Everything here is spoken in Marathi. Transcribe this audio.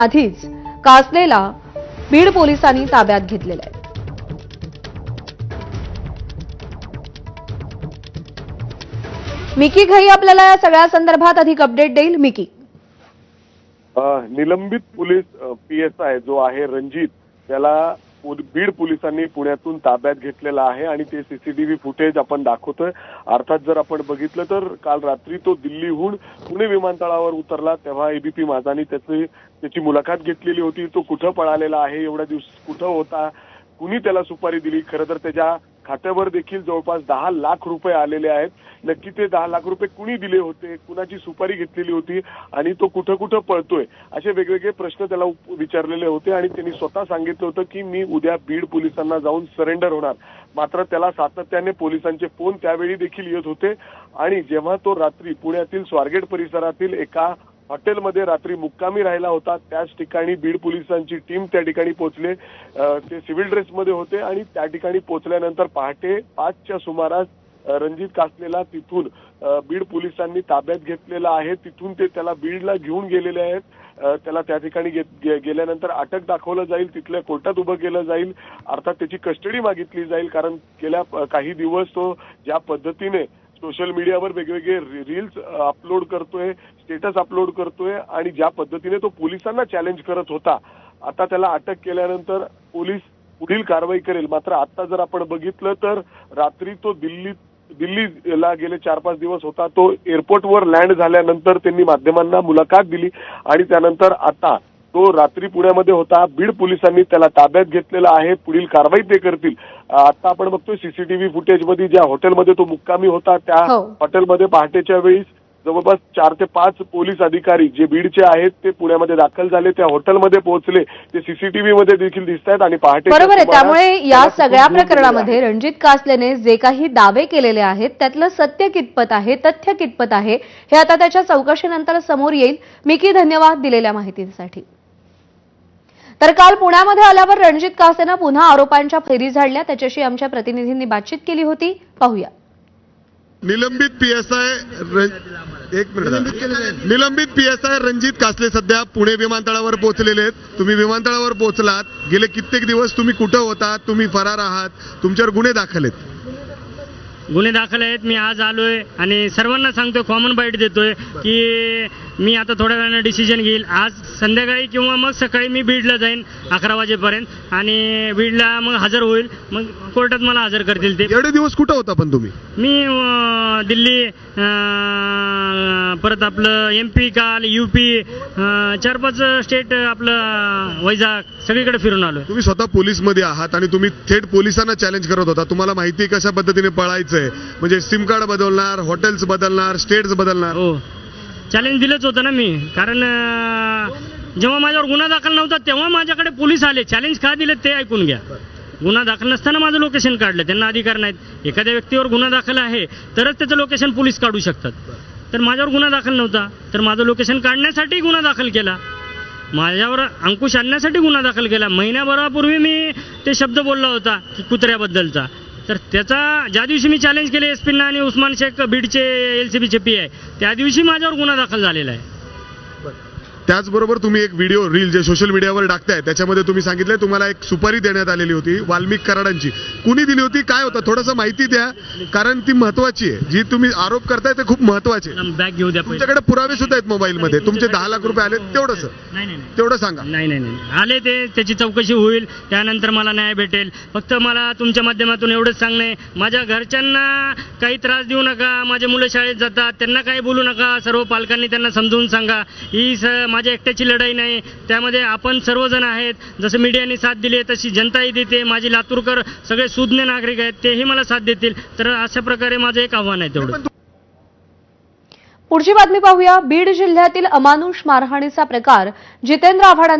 आधीच कासलेला बीड पोलिसांनी ताब्यात घेतलेला आहे। मिकी घई आपल्याला या सगळ्या संदर्भात अधिक अपडेट देईल। मिकी, निलंबित पोलीस PSI जो आहे रणजित, त्याला बीड पोलिसांनी पुण्यातून ताब्यात घेतलेला आहे आणि ते CCTV फुटेज आपण दाखवतोय। अर्थात जर आपण बघितलं तर काल रात्री तो दिल्लीहून पुणे विमानतळावर उतरला तेव्हा ABP माझानी त्याची मुलाखत घेतलेली होती। तो कुठं पळालेला आहे, एवढ्या दिवस कुठं होता, कुणी त्याला सुपारी दिली, खरं तर त्याच्या खात्यावर देखील जवळपास 10 लाख रुपये आलेले आहेत। नक्की ते 10 लाख रुपये कुणी दिले होते, कुणाची सुपारी घेतलेली होती आणि तो कुठं कुठं पळतोय, असे वेगवेगळे प्रश्न त्याला विचारलेले होते आणि त्यांनी स्वतः सांगितलं होतं की मी उद्या बीड पोलिसांना जाऊन सरेंडर होणार। मात्र त्याला सातत्याने पोलिसांचे फोन त्यावेळी देखील येत होते आणि जेव्हा तो रात्री पुण्यातील स्वारगेट परिसरातील एका हॉटेलमध्ये रात्री मुक्कामी राहिला होता, त्याच ठिकाणी बीड पोलिसांची टीम त्या ठिकाणी पोहोचले। ते सिव्हिल ड्रेसमध्ये होते आणि त्या ठिकाणी पोहोचल्यानंतर पहाटे 5च्या सुमारास रणजित कासलेला तिथून बीड पोलिसांनी ताब्यात घेतलेला आहे। तिथून ते त्याला बीडला घेऊन गेलेले आहेत। त्याला त्या ठिकाणी गेल्यानंतर अटक दाखवलं जाईल, तिथल्या कोर्टात उभं केलं जाईल, अर्थात त्याची कस्टडी मागितली जाईल। कारण गेल्या काही दिवस तो ज्या पद्धतीने सोशल मीडियावर वेगवेगळे रील्स अपलोड करतोय, स्टेटस अपलोड करतोय आणि ज्या पद्धतीने तो पोलिसांना चॅलेंज करत होता, आता त्याला अटक केल्यानंतर पोलीस पुढील कारवाई करेल। मात्र आता जर आपण बघितलं तर रात्री तो दिल्लीला गेले 4-5 दिवस होता। तो एअरपोर्टवर लँड झाल्यानंतर त्यांनी माध्यमांना मुलाखत दिली आणि त्यानंतर आता तो रात्री पुण्यामध्ये होता। बीड पोलिसांनी त्याला ताब्यात घेतलेला आहे, पुढील कारवाई ते करतील। आता आपण बघतोय CCTV फुटेजमध्ये ज्या हॉटेलमध्ये तो मुक्कामी होता त्या हॉटेलमध्ये पहाटेच्या वेळी जवळपास 4 ते 5 पोलीस अधिकारी जे बीडचे आहेत ते पुण्यामध्ये दाखल झाले, त्या हॉटेलमध्ये पोहोचले, ते CCTV मध्ये देखील दिसतात आणि पहाटे बरोबर आहे। त्यामुळे या सगळ्या प्रकरणामध्ये रणजित कासलेने जे काही दावे केलेले आहेत त्यातलं सत्य कितपत आहे, तथ्य कितपत आहे, हे आता त्याच्या चौकशीनंतर समोर येईल। मिकी, धन्यवाद दिलेल्या माहितीसाठी। तर काल पुण्यामध्ये आल्यावर रणजित कासलेनं पुन्हा आरोपांच्या फेरी झाडल्या, त्याच्याशी आमच्या प्रतिनिधींनी बातचीत केली होती, पाहूया। निलंबित PSI रणजित कासले सध्या पुणे विमानतळावर पोहोचलेले आहेत। तुम्ही विमानतळावर पोहोचलात, गेले कित्येक दिवस तुम्ही कुठं होता, तुम्ही फरार आहात, तुमच्यावर गुन्हे दाखल आहेत? गुन्हे दाखल आहेत। मी आज आलोय आणि सर्वांना सांगतोय, कॉमन बाईट देतोय की मी आता थोड्या वेळानं डिसिजन घेईल। आज संध्याकाळी किंवा मग सकाळी मी बीडला जाईन 11 वाजेपर्यंत आणि बीडला मग हजर होईल, मग कोर्टात मला हजर करतील ते। एवढे दिवस कुठं होता पण तुम्ही? मी दिल्ली, परत आपलं MP, काल UP, 4-5 स्टेट, आपलं वैजाग, सगळीकडे फिरून आलोय। तुम्ही स्वतः पोलीस मध्ये आहात आणि तुम्ही थेट पोलिसांना चॅलेंज करत होता। तुम्हाला माहिती कशा पद्धतीने पळायचंय, म्हणजे सिम कार्ड बदलणार, हॉटेल्स बदलणार, स्टेट्स बदलणार? हो, चॅलेंज दिलंच होतं ना मी, कारण जेव्हा माझ्यावर गुन्हा दाखल नव्हता तेव्हा माझ्याकडे पोलीस आले। चॅलेंज का दिले ते ऐकून घ्या। गुन्हा दाखल नसताना माझं लोकेशन काढलं, त्यांना अधिकार नाहीत। एखाद्या व्यक्तीवर गुन्हा दाखल आहे तरच त्याचं लोकेशन पोलीस काढू शकतात। तर माझ्यावर गुन्हा दाखल नव्हता, तर माझं लोकेशन काढण्यासाठी गुन्हा दाखल केला, माझ्यावर अंकुश आणण्यासाठी गुन्हा दाखल केला। महिन्याभरापूर्वी मी ते शब्द बोलला होता की कुत्र्याबद्दलचा, तर त्याचा ज्या दिवशी मी चॅलेंज केले SP आणि उस्मान शेख बीडचे LCBचे PI, त्या दिवशी माझ्यावर गुन्हा दाखल झालेला आहे। त्याचबरोबर तुम्ही एक व्हिडिओ रील जे सोशल मीडियावर टाकताय त्याच्यामध्ये तुम्ही सांगितलंय तुम्हाला एक सुपारी देण्यात आलेली होती वाल्मिक कराडांची, कुणी दिली होती, काय होतं, थोडंसं माहिती द्या, कारण ती महत्वाची आहे। जी तुम्ही आरोप करताय ते खूप महत्वाचे आहे। बॅग घेऊ द्या, तुमच्याकडे पुरावे सुद्धा आहेत मोबाईलमध्ये, तुमचे 10 लाख रुपये आले, तेवढंच तेवढं सांगा। नाही आले, ते त्याची चौकशी होईल, त्यानंतर मला न्याय भेटेल। फक्त मला तुमच्या माध्यमातून एवढंच सांगणं, माझ्या घरच्यांना काही त्रास देऊ नका, माझे मुलं शाळेत जातात, त्यांना काही बोलू नका, सर्व पालकांनी त्यांना समजून सांगा। ही माझ्या एकट्याची लढाई नाही, त्यामध्ये आपण सर्वजण आहेत। जसं मीडियाने साथ दिली तशी जनताही देते, माझी लातूरकर सगळे सुज्ञ नागरिक आहेत, तेही मला साथ देतील। तर अशा प्रकारे माझं एक आव्हान आहे तेवढं। पुढची बातमी पाहूया। बीड जिल्ह्यातील अमानुष मारहाणीचा प्रकार जितेंद्र आव्हाडांनी